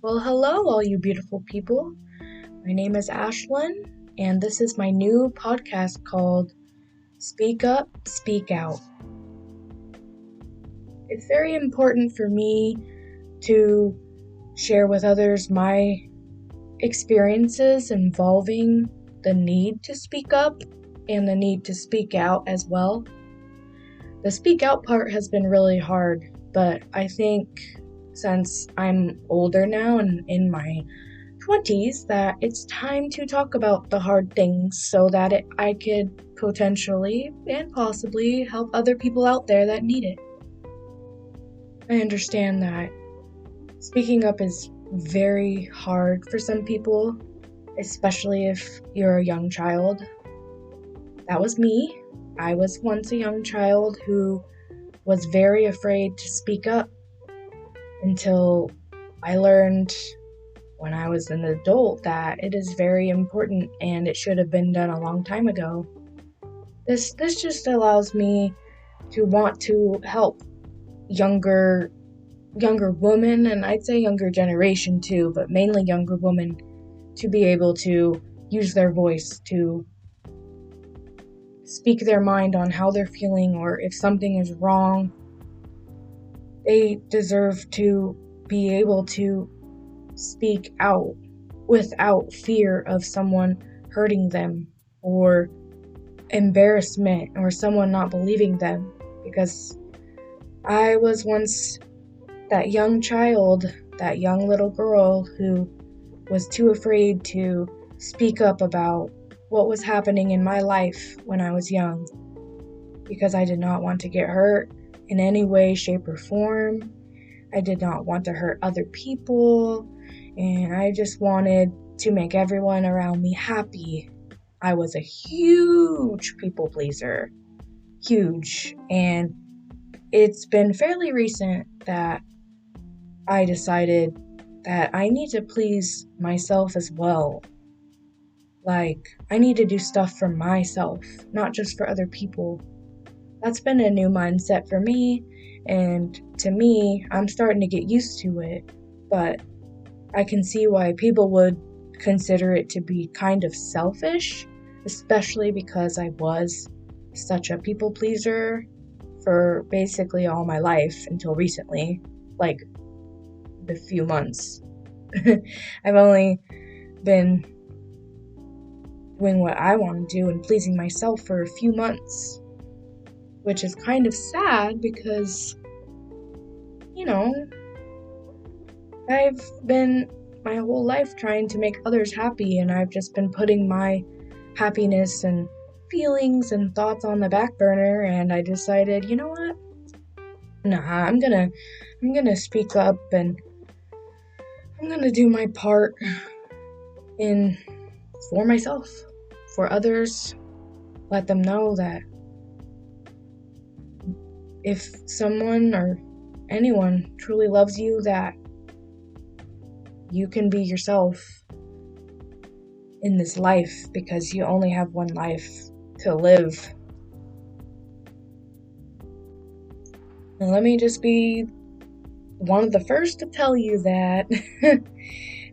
Well, hello, all you beautiful people. My name is Ashlyn, and this is my new podcast called Speak Up, Speak Out. It's very important for me to share with others my experiences involving the need to speak up and the need to speak out as well. The speak out part has been really hard, but I think since I'm older now and in my 20s that it's time to talk about the hard things so that I could potentially and possibly help other people out there that need it. I understand that speaking up is very hard for some people, especially if you're a young child. That was me. I was once a young child who was very afraid to speak up until I learned when I was an adult that it is very important and it should have been done a long time ago. This just allows me to want to help younger women, and I'd say younger generation too, but mainly younger women, to be able to use their voice to speak their mind on how they're feeling, or if something is wrong, they deserve to be able to speak out without fear of someone hurting them or embarrassment or someone not believing them. Because I was once that young child, that young little girl who was too afraid to speak up about what was happening in my life when I was young, because I did not want to get hurt in any way, shape, or form. I did not want to hurt other people, and I just wanted to make everyone around me happy. I was a huge people pleaser. Huge. And it's been fairly recent that I decided that I need to please myself as well. Like, I need to do stuff for myself, not just for other people. That's been a new mindset for me, and to me, I'm starting to get used to it, but I can see why people would consider it to be kind of selfish, especially because I was such a people pleaser for basically all my life until recently, like the few months. I've only been doing what I want to do and pleasing myself for a few months, which is kind of sad because, I've been my whole life trying to make others happy, and I've just been putting my happiness and feelings and thoughts on the back burner, and I decided, you know what? Nah, I'm gonna speak up, and I'm gonna do my part in for myself, for others, let them know that if someone or anyone truly loves you, that you can be yourself in this life, because you only have one life to live. And let me just be one of the first to tell you that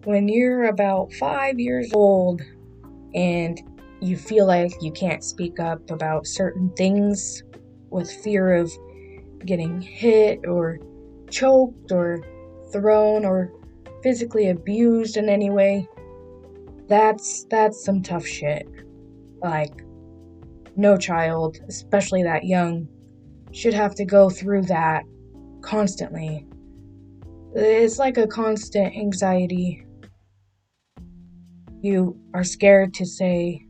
when you're about 5 years old and you feel like you can't speak up about certain things with fear of getting hit or choked or thrown or physically abused in any way, that's some tough shit. Like, no child, especially that young, should have to go through that constantly. It's like a constant anxiety. You are scared to say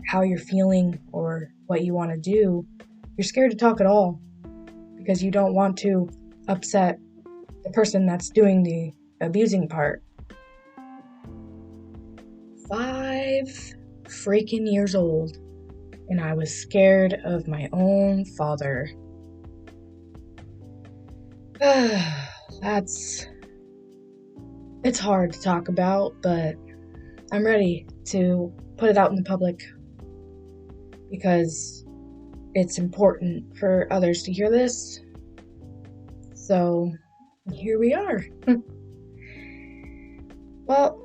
how you're feeling or what you want to do. You're scared to talk at all because you don't want to upset the person that's doing the abusing part. 5 freaking years old, and I was scared of my own father. It's hard to talk about, but I'm ready to put it out in the public because it's important for others to hear this. So here we are. Well,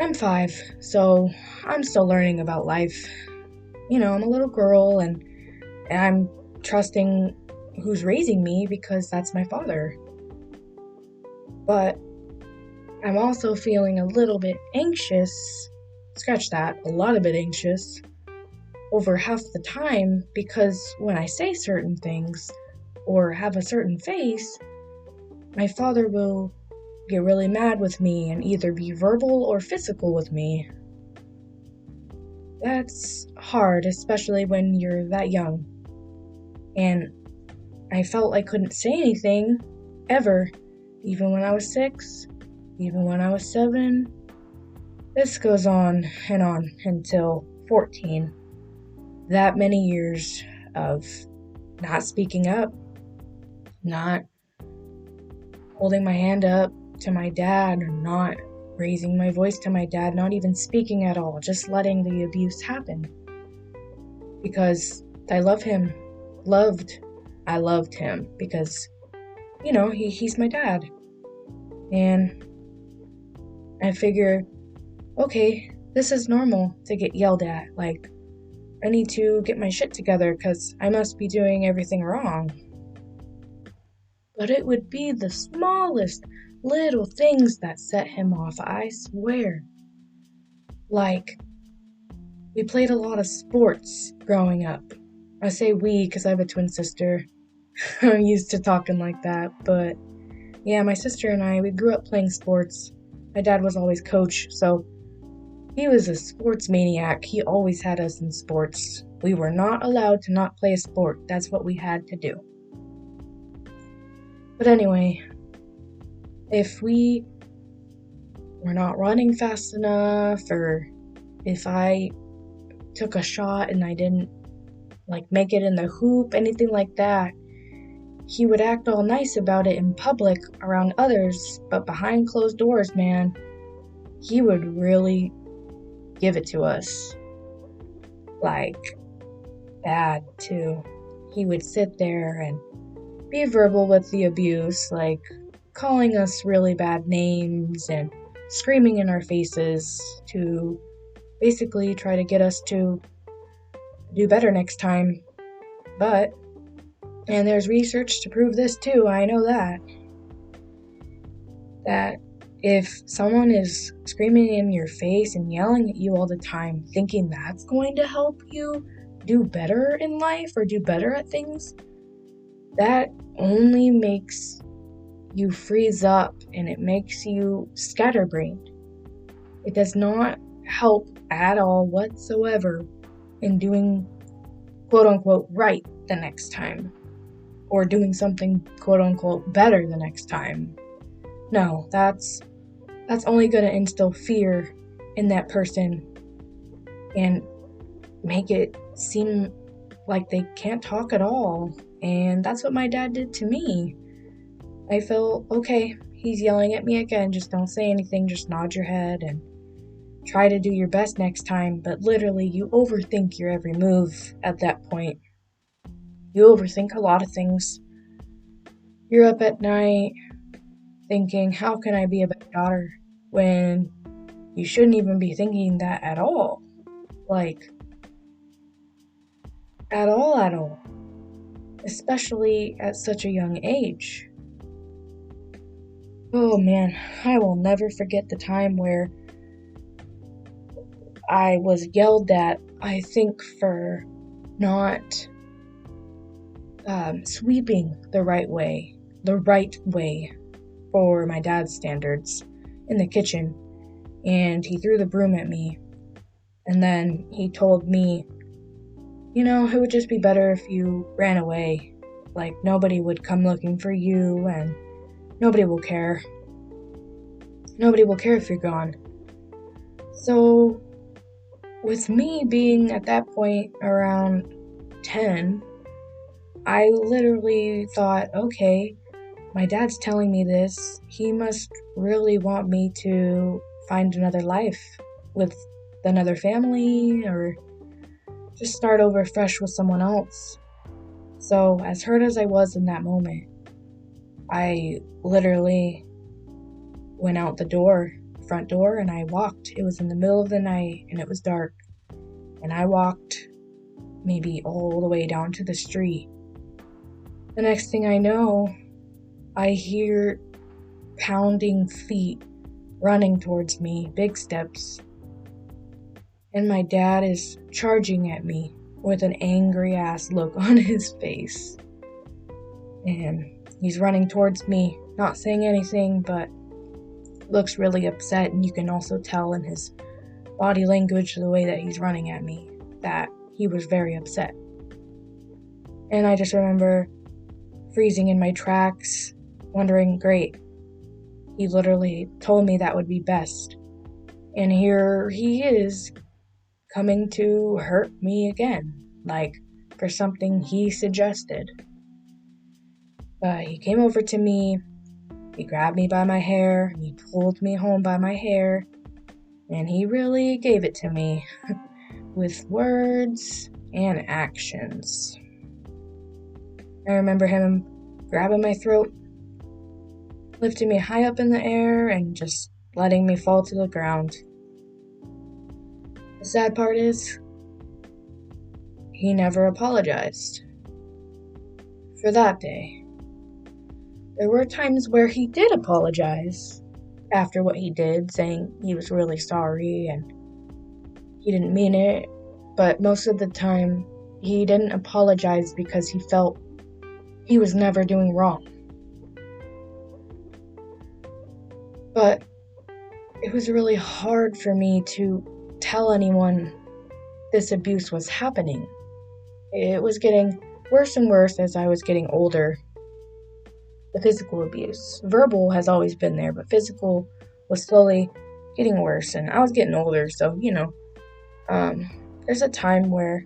I'm 5, so I'm still learning about life. I'm a little girl, and I'm trusting who's raising me because that's my father. But I'm also feeling a little bit anxious, scratch that, a lot of bit anxious, over half the time because when I say certain things or have a certain face, my father will get really mad with me and either be verbal or physical with me. That's hard, especially when you're that young. And I felt I couldn't say anything, ever, even when I was 6, even when I was 7. This goes on until 14. That many years of not speaking up, not holding my hand up to my dad, or not raising my voice to my dad, not even speaking at all, just letting the abuse happen. Because I love him. I loved him because, he's my dad. And I figure, okay, this is normal to get yelled at. Like, I need to get my shit together because I must be doing everything wrong. But it would be the smallest little things that set him off, I swear. Like, we played a lot of sports growing up. I say we because I have a twin sister. I'm used to talking like that, but yeah, my sister and I, we grew up playing sports. My dad was always coach, so he was a sports maniac. He always had us in sports. We were not allowed to not play a sport. That's what we had to do. But anyway, if we were not running fast enough, or if I took a shot and I didn't make it in the hoop, anything like that, he would act all nice about it in public around others, but behind closed doors, man, he would really give it to us. Bad too. He would sit there and be verbal with the abuse, calling us really bad names and screaming in our faces to basically try to get us to do better next time. And there's research to prove this too, I know that if someone is screaming in your face and yelling at you all the time, thinking that's going to help you do better in life or do better at things, that only makes you freeze up and it makes you scatterbrained. It does not help at all whatsoever in doing quote unquote right the next time, or doing something quote unquote better the next time. No, that's only going to instill fear in that person and make it seem like they can't talk at all. And that's what my dad did to me. I felt, okay, he's yelling at me again, just don't say anything, just nod your head and try to do your best next time. But literally, you overthink your every move at that point. You overthink a lot of things. You're up at night thinking, how can I be a better daughter, when you shouldn't even be thinking that at all. At all. Especially at such a young age. Oh man, I will never forget the time where I was yelled at, I think, for not sweeping the right way for my dad's standards in the kitchen, and he threw the broom at me, and then he told me, it would just be better if you ran away, nobody would come looking for you, and nobody will care if you're gone. So with me being at that point around 10, I literally thought, okay, my dad's telling me this. He must really want me to find another life with another family, or just start over fresh with someone else. So as hurt as I was in that moment, I literally went out the front door, and I walked. It was in the middle of the night, and it was dark. And I walked maybe all the way down to the street. The next thing I know, I hear pounding feet running towards me, big steps. And my dad is charging at me with an angry ass look on his face. And he's running towards me, not saying anything, but looks really upset. And you can also tell in his body language, the way that he's running at me, that he was very upset. And I just remember freezing in my tracks, wondering, great, he literally told me that would be best. And here he is, coming to hurt me again, like for something he suggested. But he came over to me, he grabbed me by my hair, and he pulled me home by my hair, and he really gave it to me with words and actions. I remember him grabbing my throat, lifting me high up in the air, and just letting me fall to the ground. The sad part is, he never apologized for that day. There were times where he did apologize after what he did, saying he was really sorry and he didn't mean it, but most of the time he didn't apologize because he felt he was never doing wrong. But it was really hard for me to tell anyone this abuse was happening. It was getting worse and worse as I was getting older. The physical abuse. Verbal has always been there, but physical was slowly getting worse, and I was getting older, so, there's a time where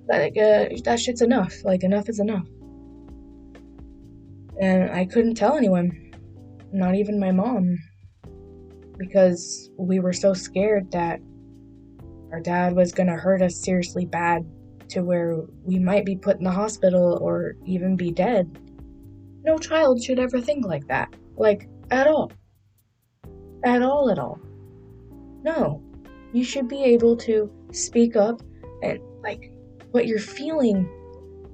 that shit's enough. Like, enough is enough. And I couldn't tell anyone, not even my mom, because we were so scared that our dad was gonna hurt us seriously bad to where we might be put in the hospital or even be dead. No child should ever think like that. Like, at all. At all. No. You should be able to speak up and, what you're feeling,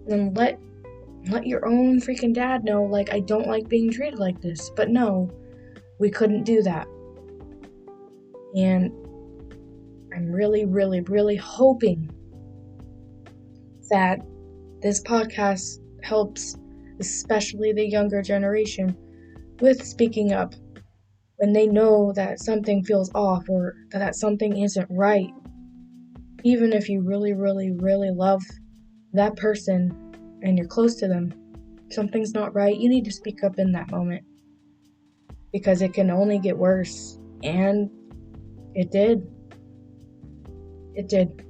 and let your own freaking dad know, I don't like being treated like this. But no, we couldn't do that. And I'm really, really, really hoping that this podcast helps, especially the younger generation, with speaking up when they know that something feels off or that something isn't right. Even if you really, really, really love that person and you're close to them, something's not right, you need to speak up in that moment. Because it can only get worse. And it did. It did.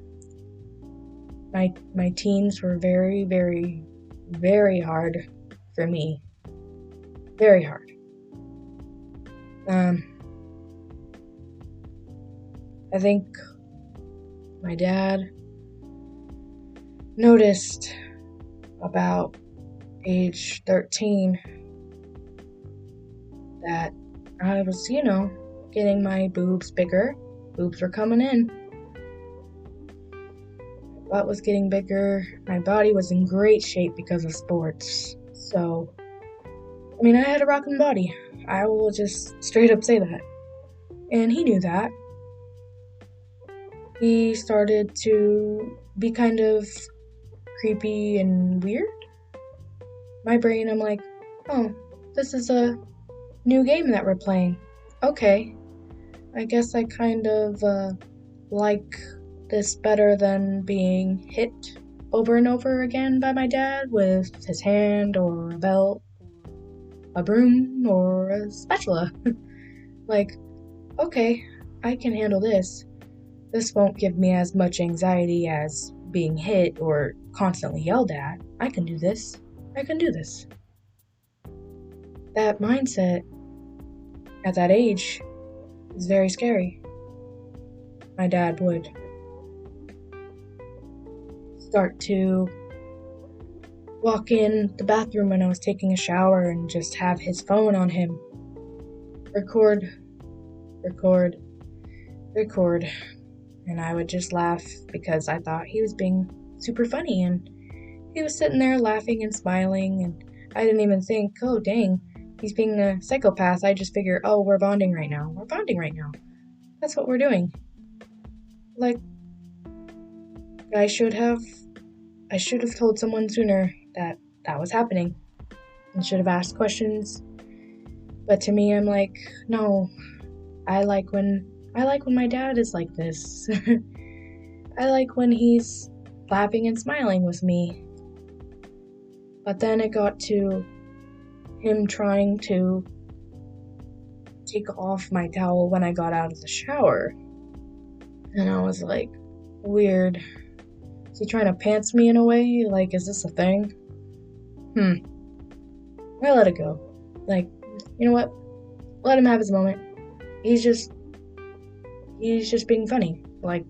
My teens were very, very, very hard for me. Very hard. I think my dad noticed about age 13 that I was, getting my boobs bigger. Boobs were coming in. My butt was getting bigger. My body was in great shape because of sports. So, I had a rockin' body. I will just straight up say that. And he knew that. He started to be kind of creepy and weird. My brain, I'm like, oh, this is a new game that we're playing. Okay. I guess I kind of like this better than being hit over and over again by my dad with his hand or a belt, a broom, or a spatula. Okay, I can handle this. This won't give me as much anxiety as being hit or constantly yelled at. I can do this. That mindset at that age is very scary. My dad would start to walk in the bathroom when I was taking a shower and just have his phone on him record, record, record. And I would just laugh because I thought he was being super funny, and he was sitting there laughing and smiling, and I didn't even think, oh dang, he's being a psychopath. I just figure, oh, we're bonding right now. We're bonding right now. That's what we're doing. Like, I should have told someone sooner that was happening and should have asked questions. But to me, I'm like, no, I like when my dad is like this. I like when he's laughing and smiling with me. But then it got to him trying to take off my towel when I got out of the shower. And I was like, weird. Is he trying to pants me in a way? Like, is this a thing? I let it go. Like, you know what? Let him have his moment. He's just being funny. Like,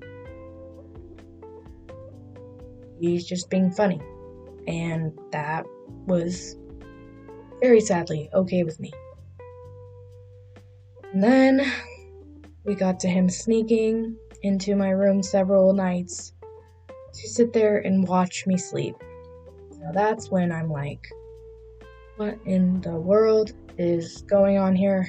he's just being funny. And that was very sadly okay with me. And then we got to him sneaking into my room several nights to sit there and watch me sleep. Now that's when I'm like, what in the world is going on here?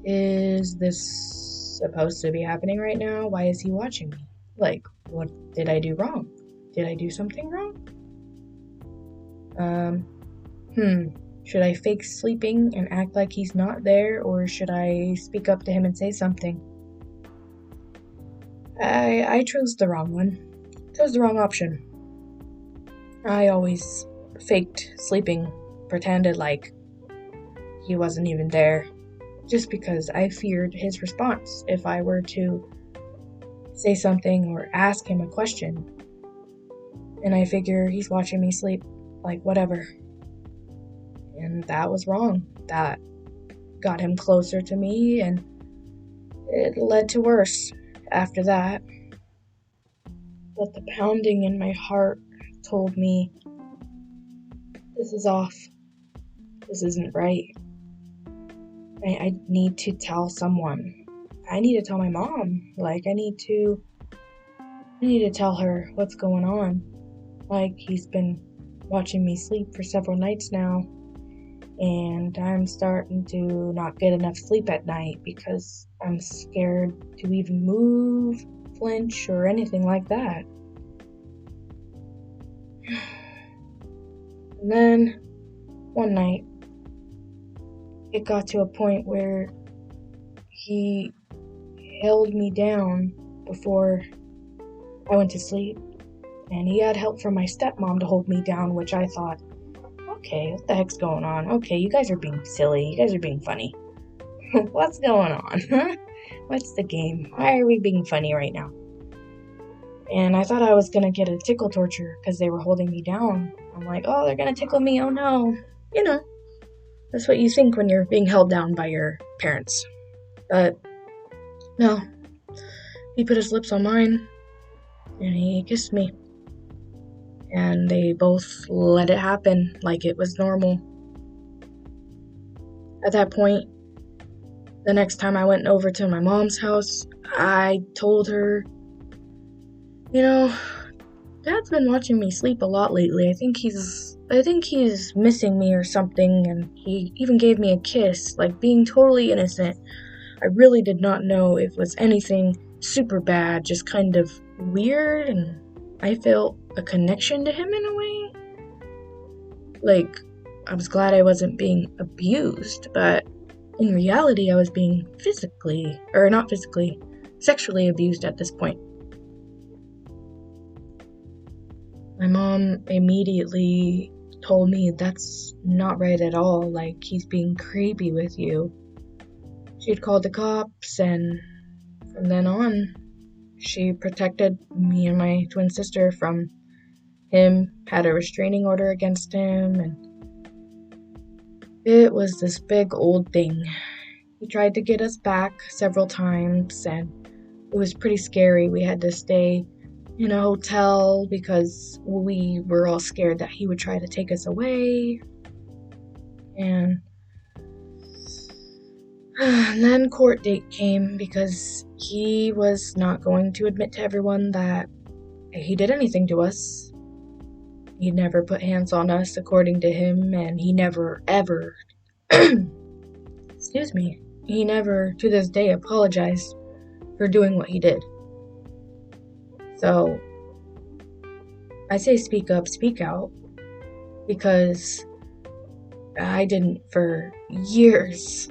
Is this supposed to be happening right now? Why is he watching me? Like, what did I do wrong? Did I do something wrong? Should I fake sleeping and act like he's not there, or should I speak up to him and say something? I chose the wrong one. Chose the wrong option. I always faked sleeping, pretended like he wasn't even there, just because I feared his response if I were to say something or ask him a question. And I figure he's watching me sleep, like whatever. And that was wrong. That got him closer to me, and it led to worse after that. But the pounding in my heart told me, this is off. This isn't right. I need to tell someone. I need to tell my mom. Like, I need to tell her what's going on. Like, he's been watching me sleep for several nights now, and I'm starting to not get enough sleep at night because I'm scared to even move, flinch, or anything like that. And then, one night, it got to a point where he held me down before I went to sleep, and he had help from my stepmom to hold me down, which I thought, okay, what the heck's going on? Okay, you guys are being silly. You guys are being funny. What's going on? What's the game? Why are we being funny right now? And I thought I was gonna get a tickle torture because they were holding me down. I'm like, oh, they're gonna tickle me. Oh no. You know, that's what you think when you're being held down by your parents. But no, he put his lips on mine and he kissed me. And they both let it happen like it was normal. At that point, the next time I went over to my mom's house, I told her, you know, Dad's been watching me sleep a lot lately. I think he's missing me or something, and he even gave me a kiss, like being totally innocent. I really did not know if it was anything super bad, just kind of weird, and I felt a connection to him in a way. Like, I was glad I wasn't being abused, but in reality I was being sexually abused at this point. My mom immediately told me that's not right at all, like he's being creepy with you. She'd called the cops, and from then on, she protected me and my twin sister from him, had a restraining order against him, and it was this big old thing. He tried to get us back several times, and it was pretty scary. We had to stay in a hotel because we were all scared that he would try to take us away. And then court date came because he was not going to admit to everyone that he did anything to us. He never put hands on us, according to him, and he never, ever, excuse me, he never, to this day, apologized for doing what he did. So, I say speak up, speak out, because I didn't for years.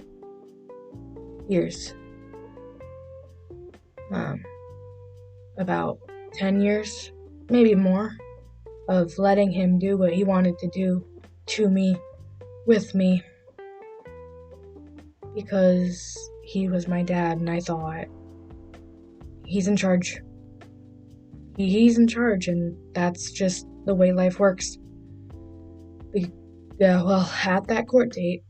About 10 years, maybe more, of letting him do what he wanted to do to me, with me, because he was my dad, and I thought, he's in charge. He's in charge, and that's just the way life works. Yeah, well, at that court date,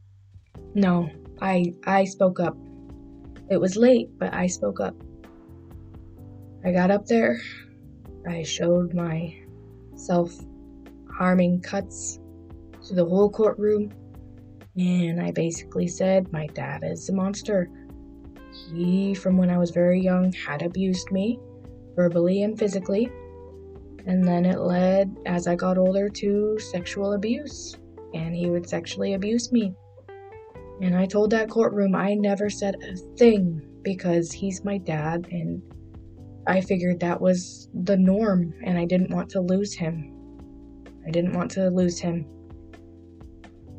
no, I spoke up. It was late, but I spoke up. I got up there, I showed my self-harming cuts to the whole courtroom, and I basically said, my dad is a monster. He, from when I was very young, had abused me, verbally and physically, and then it led, as I got older, to sexual abuse, and he would sexually abuse me. And I told that courtroom I never said a thing because he's my dad, and I figured that was the norm, and I didn't want to lose him.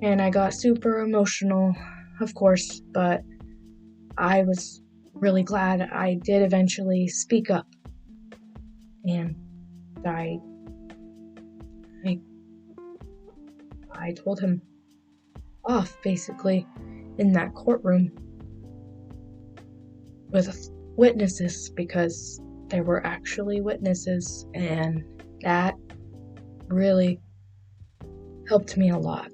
And I got super emotional, of course, but I was really glad I did eventually speak up. And I told him off, basically, in that courtroom with witnesses, because there were actually witnesses, and that really helped me a lot.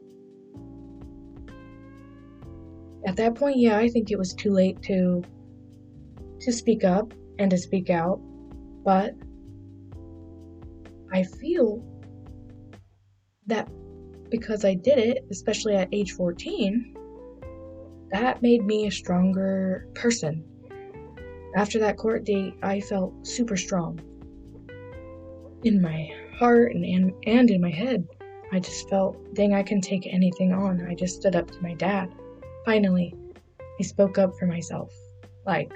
At that point, yeah, I think it was too late to speak up and to speak out, but I feel that because I did it, especially at age 14, that made me a stronger person. After that court date, I felt super strong. In my heart and in my head, I just felt, dang, I can take anything on. I just stood up to my dad. Finally, I spoke up for myself. Like,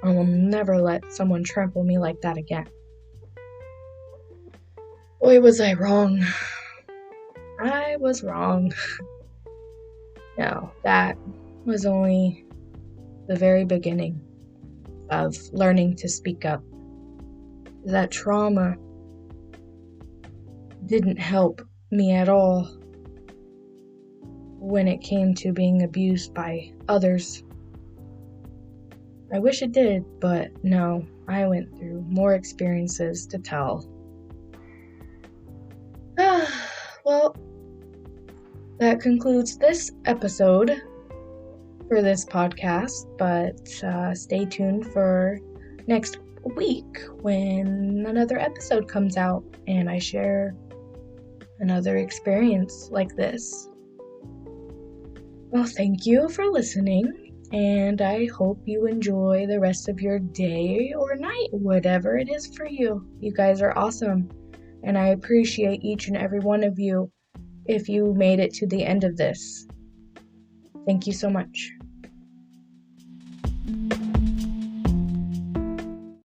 I will never let someone trample me like that again. Boy, was I wrong. I was wrong. No, that was only the very beginning of learning to speak up. That trauma didn't help me at all when it came to being abused by others. I wish it did, but no, I went through more experiences to tell. Well, that concludes this episode for this podcast, but stay tuned for next week when another episode comes out and I share another experience like this. Well, thank you for listening, and I hope you enjoy the rest of your day or night, whatever it is for you. You guys are awesome, and I appreciate each and every one of you if you made it to the end of this. Thank you so much.